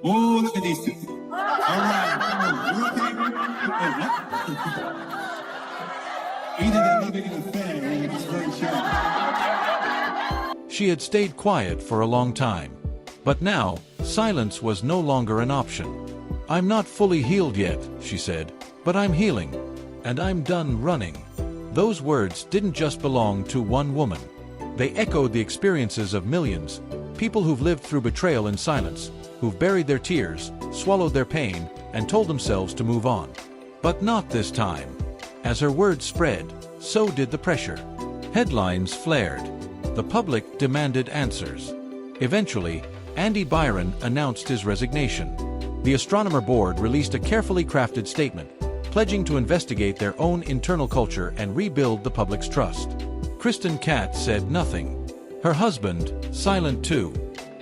Oh, look at these two. All right. You okay? Hey, what? Either they're living in a fan or you're just very shy. She had stayed quiet for a long time. But now, silence was no longer an option. "I'm not fully healed yet," she said, "but I'm healing. And I'm done running." Those words didn't just belong to one woman. They echoed the experiences of millions, people who've lived through betrayal in silence, who've buried their tears, swallowed their pain, and told themselves to move on. But not this time. As her words spread, so did the pressure. Headlines flared. The public demanded answers. Eventually, Andy Byron announced his resignation. The Astronomer Board released a carefully crafted statement, pledging to investigate their own internal culture and rebuild the public's trust. Kristen Katz said nothing. Her husband, silent too.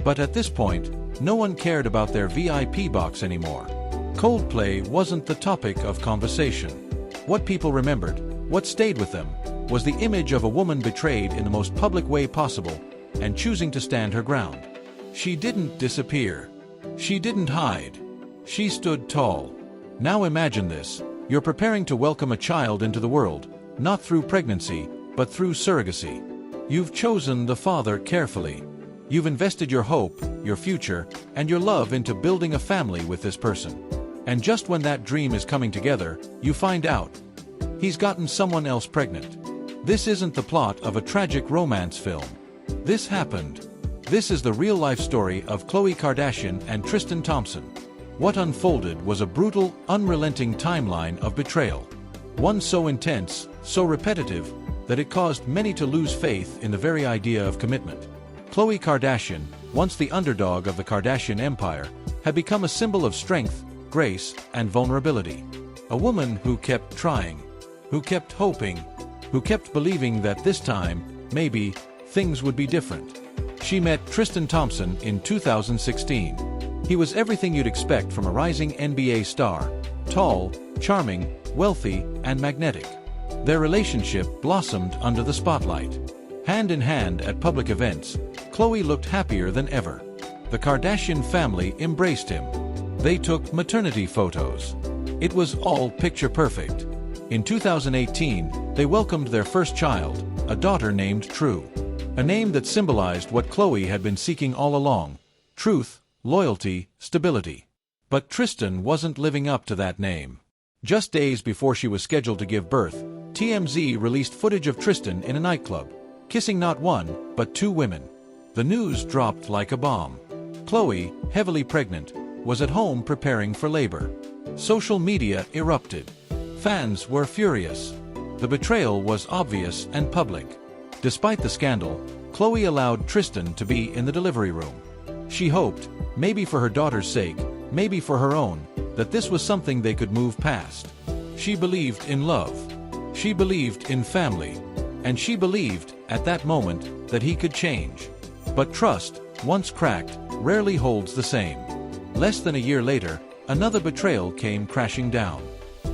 But at this point, no one cared about their VIP box anymore. Coldplay wasn't the topic of conversation. What people remembered, what stayed with them, was the image of a woman betrayed in the most public way possible, and choosing to stand her ground. She didn't disappear. She didn't hide. She stood tall. Now imagine this. You're preparing to welcome a child into the world, not through pregnancy, but through surrogacy. You've chosen the father carefully. You've invested your hope, your future, and your love into building a family with this person. And just when that dream is coming together, you find out he's gotten someone else pregnant. This isn't the plot of a tragic romance film. This happened. This is the real-life story of Khloe Kardashian and Tristan Thompson. What unfolded was a brutal, unrelenting timeline of betrayal. One so intense, so repetitive, that it caused many to lose faith in the very idea of commitment. Khloe Kardashian, once the underdog of the Kardashian empire, had become a symbol of strength, grace, and vulnerability. A woman who kept trying, who kept hoping, who kept believing that this time, maybe, things would be different. She met Tristan Thompson in 2016. He was everything you'd expect from a rising NBA star: tall, charming, wealthy, and magnetic. Their relationship blossomed under the spotlight. Hand in hand at public events, Khloe looked happier than ever. The Kardashian family embraced him. They took maternity photos. It was all picture perfect. In 2018, they welcomed their first child, a daughter named True. A name that symbolized what Khloe had been seeking all along: truth, loyalty, stability. But Tristan wasn't living up to that name. Just days before she was scheduled to give birth, TMZ released footage of Tristan in a nightclub, kissing not one, but two women. The news dropped like a bomb. Khloe, heavily pregnant, was at home preparing for labor. Social media erupted. Fans were furious. The betrayal was obvious and public. Despite the scandal, Khloe allowed Tristan to be in the delivery room. She hoped, maybe for her daughter's sake, maybe for her own, that this was something they could move past. She believed in love. She believed in family. And she believed, at that moment, that he could change. But trust, once cracked, rarely holds the same. Less than a year later, another betrayal came crashing down.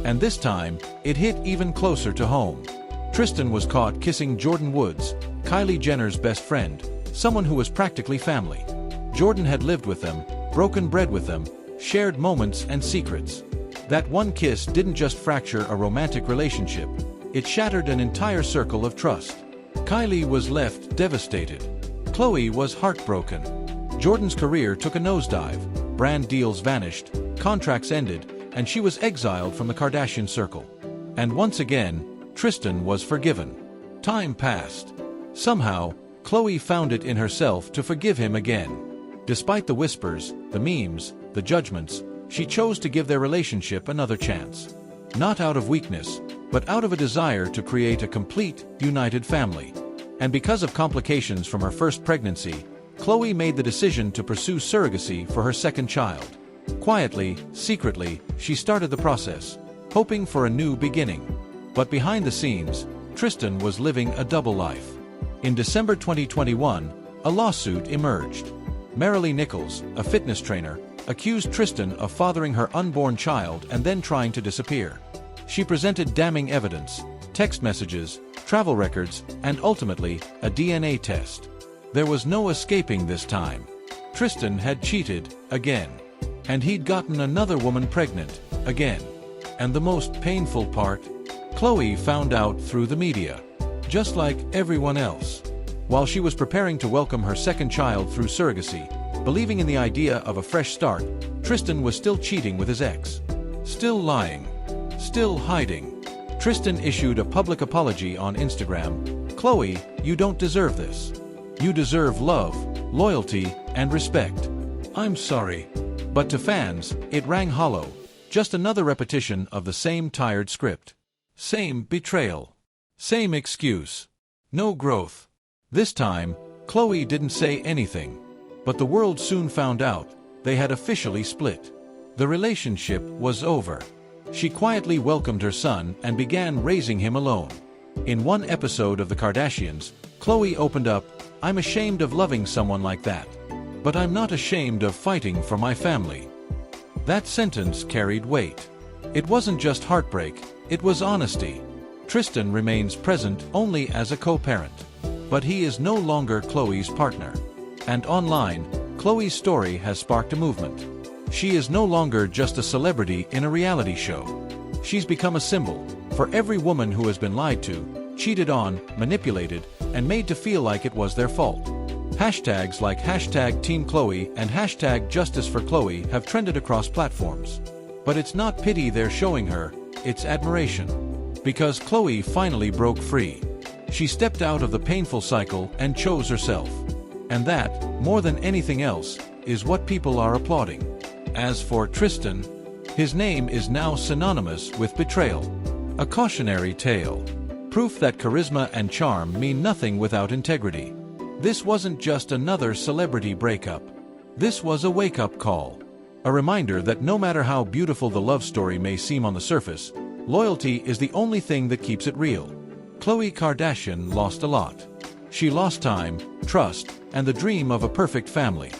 And this time, it hit even closer to home. Tristan was caught kissing Jordyn Woods, Kylie Jenner's best friend, someone who was practically family. Jordyn had lived with them, broken bread with them, shared moments and secrets. That one kiss didn't just fracture a romantic relationship, it shattered an entire circle of trust. Kylie was left devastated. Khloe was heartbroken. Jordyn's career took a nosedive, brand deals vanished, contracts ended, and she was exiled from the Kardashian circle. And once again, Tristan was forgiven. Time passed. Somehow, Khloe found it in herself to forgive him again. Despite the whispers, the memes, the judgments, she chose to give their relationship another chance. Not out of weakness, but out of a desire to create a complete, united family. And because of complications from her first pregnancy, Khloe made the decision to pursue surrogacy for her second child. Quietly, secretly, she started the process, hoping for a new beginning. But behind the scenes, Tristan was living a double life. In December 2021, a lawsuit emerged. Marilee Nichols, a fitness trainer, accused Tristan of fathering her unborn child and then trying to disappear. She presented damning evidence, text messages, travel records, and ultimately, a DNA test. There was no escaping this time. Tristan had cheated, again. And he'd gotten another woman pregnant, again. And the most painful part? Khloe found out through the media, just like everyone else. While she was preparing to welcome her second child through surrogacy, believing in the idea of a fresh start, Tristan was still cheating with his ex. Still lying. Still hiding. Tristan issued a public apology on Instagram. "Khloe, you don't deserve this. You deserve love, loyalty, and respect. I'm sorry." But to fans, it rang hollow. Just another repetition of the same tired script. Same betrayal. Same excuse. No growth. This time, Khloe didn't say anything. But the world soon found out. They had officially split. The relationship was over. She quietly welcomed her son and began raising him alone. In one episode of The Kardashians, Khloe opened up, "I'm ashamed of loving someone like that. But I'm not ashamed of fighting for my family." That sentence carried weight. It wasn't just heartbreak, it was honesty. Tristan remains present only as a co-parent. But he is no longer Khloe's partner. And online, Khloe's story has sparked a movement. She is no longer just a celebrity in a reality show. She's become a symbol for every woman who has been lied to, cheated on, manipulated, and made to feel like it was their fault. Hashtags like #TeamKhloe and #JusticeForKhloe have trended across platforms. But it's not pity they're showing her, it's admiration. Because Khloe finally broke free. She stepped out of the painful cycle and chose herself. And that, more than anything else, is what people are applauding. As for Tristan, his name is now synonymous with betrayal. A cautionary tale. Proof that charisma and charm mean nothing without integrity. This wasn't just another celebrity breakup. This was a wake-up call. A reminder that no matter how beautiful the love story may seem on the surface, loyalty is the only thing that keeps it real. Khloe Kardashian lost a lot. She lost time, trust, and the dream of a perfect family.